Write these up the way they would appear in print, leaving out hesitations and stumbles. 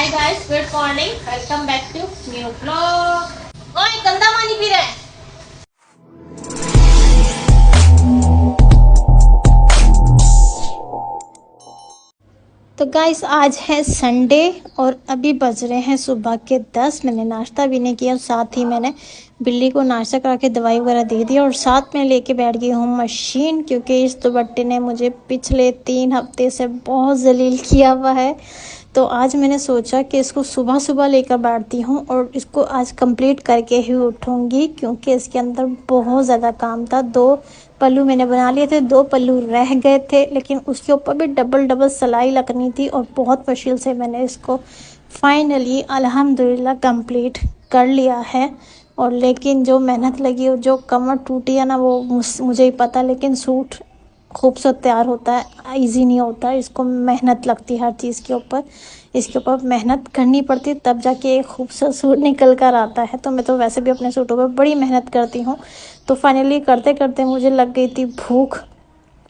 Hi guys, good morning, welcome back to new vlog. ओए गंदा पानी पी रहा है। तो गाइस आज है संडे और अभी बज रहे हैं सुबह के 10। मैंने नाश्ता भी नहीं किया, साथ ही मैंने बिल्ली को नाश्ता करा के दवाई वगैरह दे दी और साथ में लेके बैठ गई हूँ मशीन, क्योंकि इस दुपट्टे ने मुझे पिछले 3 हफ्ते से बहुत जलील किया हुआ है। तो आज मैंने सोचा कि इसको सुबह सुबह लेकर बैठती हूँ और इसको आज कंप्लीट करके ही उठूँगी, क्योंकि इसके अंदर बहुत ज़्यादा काम था। 2 पल्लू मैंने बना लिए थे, 2 पल्लू रह गए थे, लेकिन उसके ऊपर भी डबल डबल सिलाई लगनी थी और बहुत मुश्किल से मैंने इसको फाइनली अल्हम्दुलिल्लाह कंप्लीट कर लिया है। और लेकिन जो मेहनत लगी और जो कमर टूटी है ना, वो मुझे ही पता, लेकिन सूट खूबसूरत तैयार होता है, इजी नहीं होता। इसको मेहनत लगती है हर चीज़ के ऊपर, इसके ऊपर मेहनत करनी पड़ती है, तब जाके एक खूबसूरत सूट निकल कर आता है। तो मैं तो वैसे भी अपने सूटों पर बड़ी मेहनत करती हूँ। तो फाइनली करते करते मुझे लग गई थी भूख।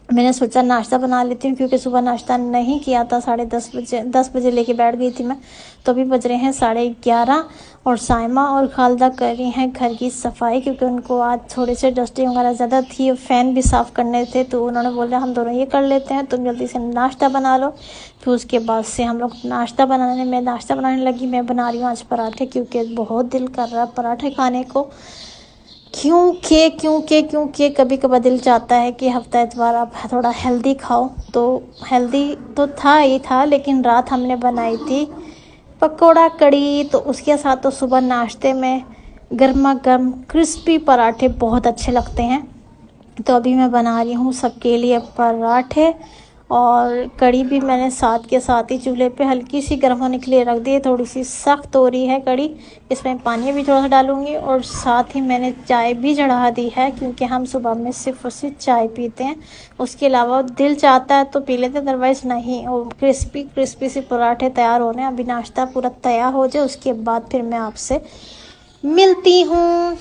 मैंने सोचा नाश्ता बना लेती हूँ, क्योंकि सुबह नाश्ता नहीं किया था। 10:30 बजे लेके बैठ गई थी मैं। तो अभी बज रहे हैं 11:30 और साइमा और खालदा कर रही हैं घर की सफाई, क्योंकि उनको आज थोड़े से डस्टिंग वगैरह ज़्यादा थी, फ़ैन भी साफ़ करने थे। तो उन्होंने बोला हम दोनों ये कर लेते हैं, तुम जल्दी से नाश्ता बना लो। फिर उसके बाद से हम लोग नाश्ता बनाने लगी। मैं बना रही हूँ आज पराठे, क्योंकि बहुत दिल कर रहा है पराठे खाने को। क्योंकि कभी कभार दिल चाहता है कि हफ्ता इतवार आप थोड़ा हेल्दी खाओ। तो हेल्दी तो था ही था, लेकिन रात हमने बनाई थी पकोड़ा कड़ी, तो उसके साथ तो सुबह नाश्ते में गर्मा गर्म क्रिस्पी पराठे बहुत अच्छे लगते हैं। तो अभी मैं बना रही हूँ सबके लिए पराठे, और कड़ी भी मैंने साथ के साथ ही चूल्हे पे हल्की सी गर्म होने के लिए रख दी है। थोड़ी सी सख्त हो रही है कड़ी, इसमें पानी भी थोड़ा सा डालूंगी, और साथ ही मैंने चाय भी चढ़ा दी है, क्योंकि हम सुबह में सिर्फ और सिर्फ चाय पीते हैं। उसके अलावा दिल चाहता है तो पी लेते हैं, अदरवाइज़ नहीं। और क्रिस्पी क्रिस्पी से पराठे तैयार होने, अभी नाश्ता पूरा तैयार हो जाए उसके बाद फिर मैं आपसे मिलती हूँ।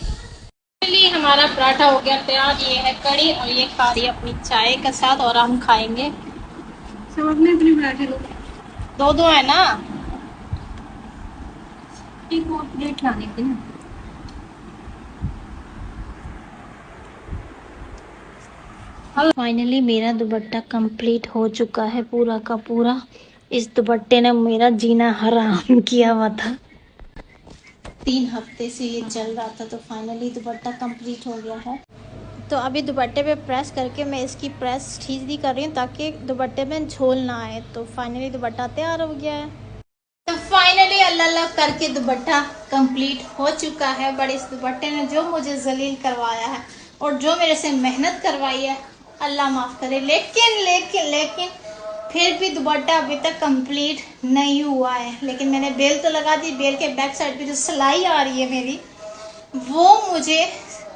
हमारा पराठा हो गया तैयार। ये है कड़ी और ये खा रही है अपनी चाय के साथ, और हम खाएंगे सब अपने अपने पराठे। दो दो है ना, एक और प्लेट लाने की ना। फाइनली मेरा दुपट्टा कंप्लीट हो चुका है पूरा का पूरा। इस दुपट्टे ने मेरा जीना हराम किया हुआ था। 3 हफ्ते से ये चल रहा था, तो फाइनली दुपट्टा कंप्लीट हो गया है। तो अभी दुपट्टे पे प्रेस करके मैं इसकी प्रेस सीधी कर रही हूँ, ताकि दुपट्टे में झोल ना आए। तो फाइनली दुपट्टा तैयार हो गया है। तो फाइनली अल्लाह करके दुपट्टा कंप्लीट हो चुका है। बट इस दुपट्टे ने जो मुझे जलील करवाया है और जो मेरे से मेहनत करवाई है, अल्लाह माफ़ करे। लेकिन लेकिन लेकिन फिर भी दुपट्टा अभी तक कंप्लीट नहीं हुआ है। लेकिन मैंने बेल तो लगा दी। बेल के बैक साइड पे जो सिलाई आ रही है मेरी, वो मुझे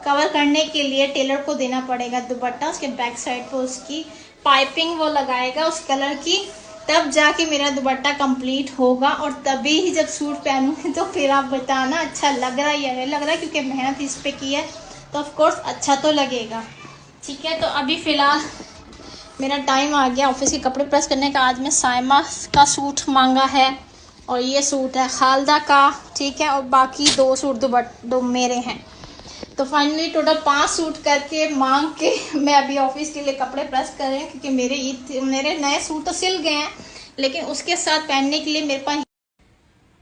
कवर करने के लिए टेलर को देना पड़ेगा दुपट्टा। उसके बैक साइड पे उसकी पाइपिंग वो लगाएगा उस कलर की, तब जाके मेरा दुपट्टा कंप्लीट होगा। और तभी ही जब सूट पहनूंगी तो फिर आप बताना अच्छा लग रहा है या नहीं लग रहा है, क्योंकि मेहनत इस पे की है तो ऑफ कोर्स अच्छा तो लगेगा। ठीक है, तो अभी फ़िलहाल मेरा टाइम आ गया ऑफिस के कपड़े प्रेस करने का। आज मैं साइमा का सूट मांगा है, और ये सूट है खालदा का, ठीक है, और बाकी 2 सूट दो मेरे हैं। तो फाइनली टोटल 5 सूट करके मांग के मैं अभी ऑफिस के लिए कपड़े प्रेस कर रही हूँ, क्योंकि मेरे नए सूट तो सिल गए हैं, लेकिन उसके साथ पहनने के लिए मेरे पास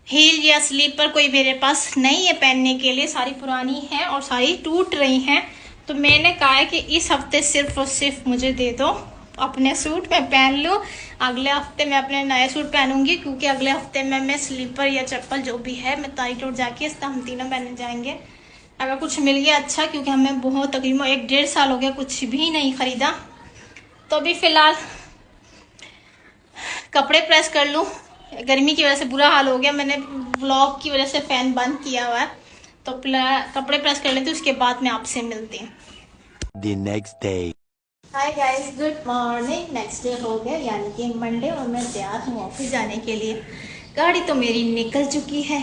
हील या स्लीपर कोई मेरे पास नहीं है पहनने के लिए। सारी पुरानी हैं और सारी टूट रही हैं। तो मैंने कहा है कि इस हफ्ते सिर्फ और सिर्फ मुझे दे दो अपने सूट, मैं पहन लूँ। अगले हफ्ते मैं अपने नए सूट पहनूंगी, क्योंकि अगले हफ्ते में मैं स्लीपर या चप्पल जो भी है मैं तारीख रोड जाके इसका हम तीनों पहनने जाएंगे। अगर कुछ मिल गया अच्छा, क्योंकि हमें बहुत तकरीबन 1-1.5 साल हो गया कुछ भी नहीं ख़रीदा। तो अभी फ़िलहाल कपड़े प्रेस कर लूँ। गर्मी की वजह से बुरा हाल हो गया, मैंने व्लॉग की वजह से फ़ैन बंद किया हुआ है। तो कपड़े प्रेस कर लेती हूँ, उसके बाद मैं आपसे मिलती हूँ। The next day. Hi guys, good morning. Next day हो गया, यानी कि मंडे, और मैं तैयार हूँ ऑफिस जाने के लिए। गाड़ी तो मेरी निकल चुकी है,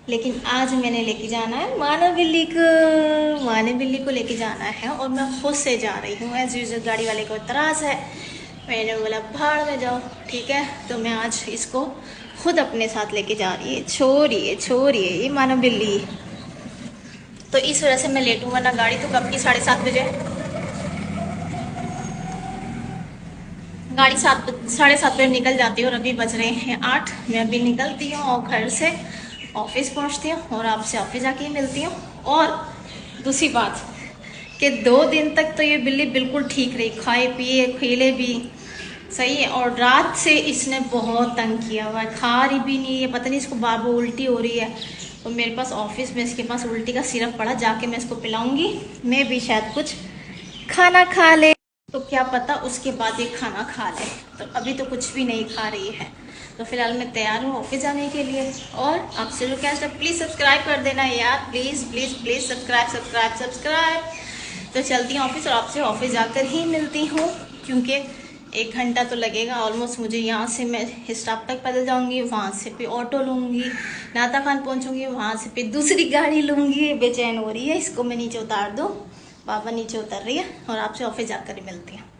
लेकिन आज मैंने लेके जाना है मानव बिल्ली को लेके जाना है, और मैं खुद से जा रही हूँ। एज यूजुअल गाड़ी वाले को इतराज़ है, मैंने बोला भाड़ में जाओ, ठीक है। तो मैं आज इसको खुद अपने साथ लेके जा रही है। छोड़िए छोड़िए, ये मानो बिल्ली। तो इस वजह से मैं लेट हूँ, वरना गाड़ी तो कब की 7:30 बजे, गाड़ी 7:30 बजे निकल जाती है और अभी बज रहे हैं 8। मैं अभी निकलती हूँ और घर से ऑफिस पहुँचती हूँ और आपसे ऑफिस जाके ही मिलती हूँ। और दूसरी बात कि 2 दिन तक तो ये बिल्ली बिल्कुल ठीक रही, खाए पिए खेले भी सही है, और रात से इसने बहुत तंग किया हुआ है, खा रही भी नहीं है, पता नहीं इसको बार बार उल्टी हो रही है। तो मेरे पास ऑफिस में इसके पास उल्टी का सिरप पड़ा, जाके मैं इसको पिलाऊंगी, मैं भी शायद कुछ खाना खा ले, तो क्या पता उसके बाद ये खाना खा ले। तो अभी तो कुछ भी नहीं खा रही है। तो फिलहाल मैं तैयार हूँ ऑफिस जाने के लिए। और आपसे जो क्या प्लीज़ सब्सक्राइब कर देना यार, please please please subscribe subscribe subscribe. तो चलती हूँ ऑफिस और आपसे ऑफिस जाकर ही मिलती हूँ, क्योंकि 1 घंटा तो लगेगा ऑलमोस्ट मुझे। यहाँ से मैं स्टॉप तक पैदल जाऊँगी, वहाँ से फिर ऑटो लूँगी, नाता खान पहुँचूँगी, वहाँ से फिर दूसरी गाड़ी लूँगी। बेचैन हो रही है, इसको मैं नीचे उतार दूँ। पापा नीचे उतर रही है और आपसे ऑफिस जाकर ही मिलती हैं।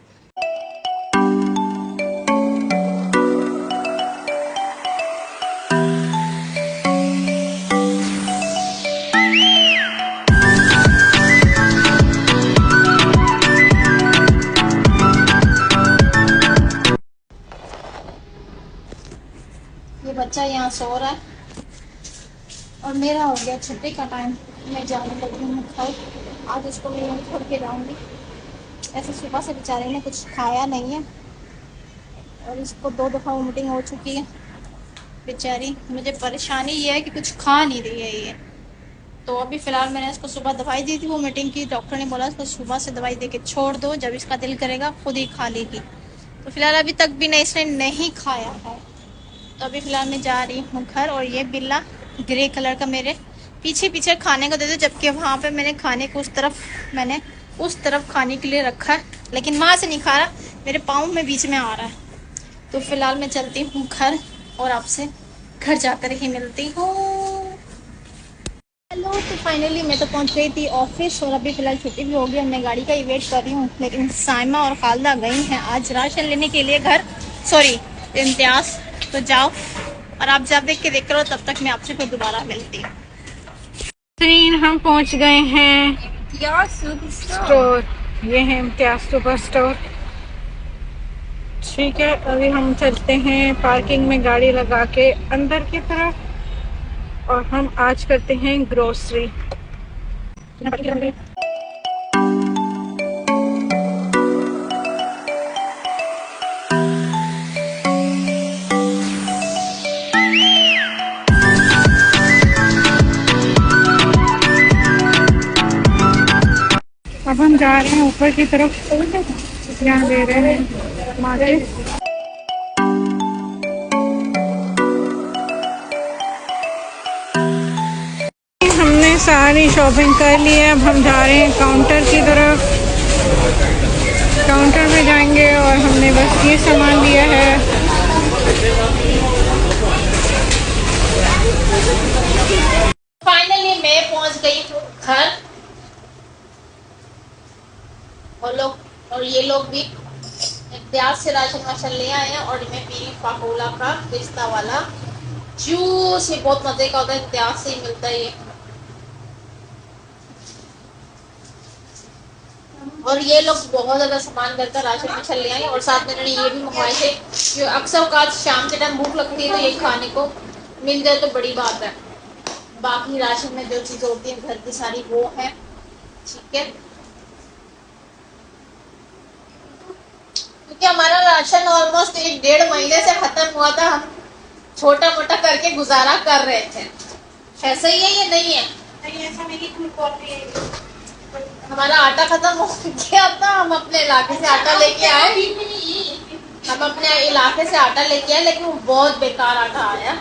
ये बच्चा यहाँ सो रहा है और मेरा हो गया छुट्टी का टाइम। मैं जाने लगी हूँ घर। आज इसको मैं यहीं छोड़ के जाऊँगी। ऐसे सुबह से बेचारे ने कुछ खाया नहीं है और इसको 2 दफ़ा वोमिटिंग हो चुकी है बेचारी। मुझे परेशानी ये है कि कुछ खा नहीं रही है ये। तो अभी फ़िलहाल मैंने इसको सुबह दवाई दी थी वोमिटिंग की। डॉक्टर ने बोला इसको सुबह से दवाई दे के छोड़ दो, जब इसका दिल करेगा खुद ही खा लेगी। तो फिलहाल अभी तक भी नहीं, इसने नहीं खाया है। तो अभी फ़िलहाल मैं जा रही हूँ घर। और ये बिल्ला ग्रे कलर का मेरे पीछे पीछे खाने को दे दो, जबकि वहाँ पे मैंने खाने को मैंने उस तरफ खाने के लिए रखा है, लेकिन वहाँ से नहीं खा रहा, मेरे पाँव में बीच में आ रहा है। तो फिलहाल मैं चलती हूँ घर और आपसे घर जाकर ही मिलती हूँ। हेलो, तो फाइनली मैं तो पहुँच गई थी ऑफिस और अभी फ़िलहाल छुट्टी भी हो गई। मैं गाड़ी का ही वेट कर रही हूँ, लेकिन साइमा और खालदा गई हैं आज राशन लेने के लिए घर, सॉरी इम्तियाज़। तो जाओ और आप जब देख के देख करो, तब तक मैं आपसे फिर दोबारा मिलती हूँ। हम पहुंच गए हैं इम्तियाज सुपर स्टोर। ये है इम्तियाज सुपर स्टोर। ठीक है, अभी हम चलते हैं पार्किंग में गाड़ी लगा के अंदर की तरफ और हम आज करते हैं ग्रोसरी। अब हम जा रहे हैं ऊपर की तरफ, यहाँ दे रहे हैं मार्केट। हमने सारी शॉपिंग कर ली है। अब हम जा रहे हैं काउंटर की तरफ। काउंटर में जाएंगे और हमने बस ये सामान लिया है। फाइनली मैं पहुंच गई हूँ घर और ये लोग भी इम्तियाज से राशन ले आए हैं। और मैं पी रही फाकोला का पिस्ता वाला जूस। ये बहुत मजे का होता है, इम्तियाज से ही मिलता है ये। और ये लोग बहुत ज़्यादा सामान घर का राशन ले आए और साथ में इन्होंने ये भी मंगवाए थे। जो अक्सर का शाम के टाइम भूख लगती है तो ये खाने को मिल जाए तो बड़ी बात है। बाकी राशन में जो चीज़ होती है घर की सारी वो है, ठीक है। क्योंकि हमारा राशन ऑलमोस्ट 1-1.5 महीने से खत्म हुआ था। हम छोटा मोटा करके गुजारा कर रहे थे। ऐसा ही है या नहीं है? नहीं, ऐसा नहीं। हमारा आटा खत्म हो गया था, हम अपने इलाके से आटा लेके आए। हम अपने इलाके से आटा लेके आए, लेकिन वो बहुत बेकार आटा आया।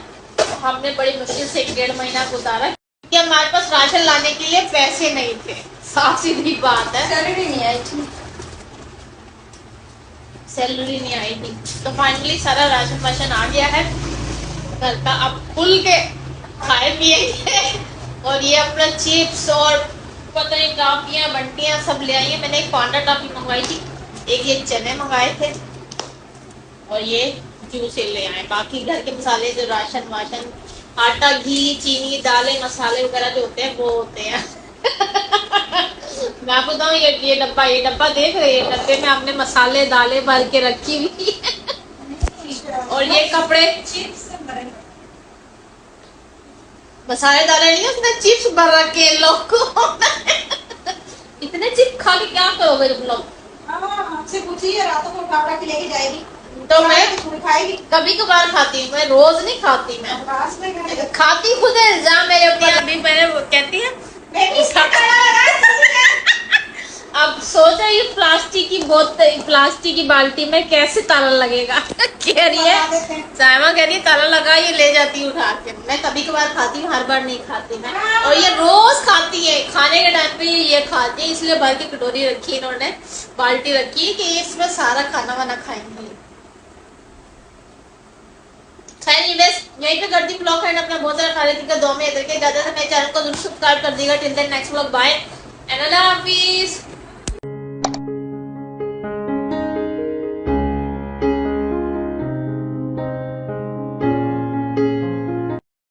हमने बड़ी मुश्किल से 1-1.5 महीना गुजारा, क्योंकि हमारे पास राशन लाने के लिए पैसे नहीं थे। साफ सीधी बात है, सैलरी नहीं आई थी। तो फाइनली सारा राशन आ गया है घर का। अब खुल के खाए पिए और ये अपना चिप्स और पता नहीं टॉफियाँ बंटियाँ सब ले आई है। मैंने एक पांडा टॉफी मंगवाई थी, एक ये चने मंगाए थे और ये जूस ही ले आए, बाकी घर के मसाले जो राशन वाशन, आटा, घी, चीनी, दालें, मसाले वगैरह जो होते हैं वो होते हैं। मैं आपको बताऊँ, ये डब्बा देख रहे हैं, डब्बे में आपने मसाले दालें भर के रखी हुई है। और ये कपड़े मसाले दालें नहीं, उसमें चिप्स भर रखे हैं लोग को। इतने चिप्स खा के क्या करोगे तुम लोग? आपसे पूछिए, रातों को खावड़ा की लेके जाएगी तो मैं खाएगी। कभी कभार खाती हूँ, मैं रोज नहीं खाती। मैं खाती खुद है, इल्जाम मेरे ऊपर। अभी मैंने वो कहती है अब सोचा ये प्लास्टिक की बोतल, प्लास्टिक की बाल्टी में कैसे ताला लगेगा। कह रही है साइमा, कह रही है ताला लगा, ये ले जाती उठा के। मैं कभी कभार खाती हूँ, हर बार नहीं खाती मैं। और ये रोज खाती है, खाने के टाइम पे ये खाती है, इसलिए भर के कटोरी रखी इन्होंने, बाल्टी रखी है कि इसमें सारा खाना वाना खाएंगे। यहीं पे कर दी ब्लॉग फ्रेंड, अपना बहुत सारा खा रही थी, दो में इधर के ज्यादा से मेरे चैनल को जरूर सब्सक्राइब कर दीजिएगा। Till then next blog, bye and अल्लाह हाफिज।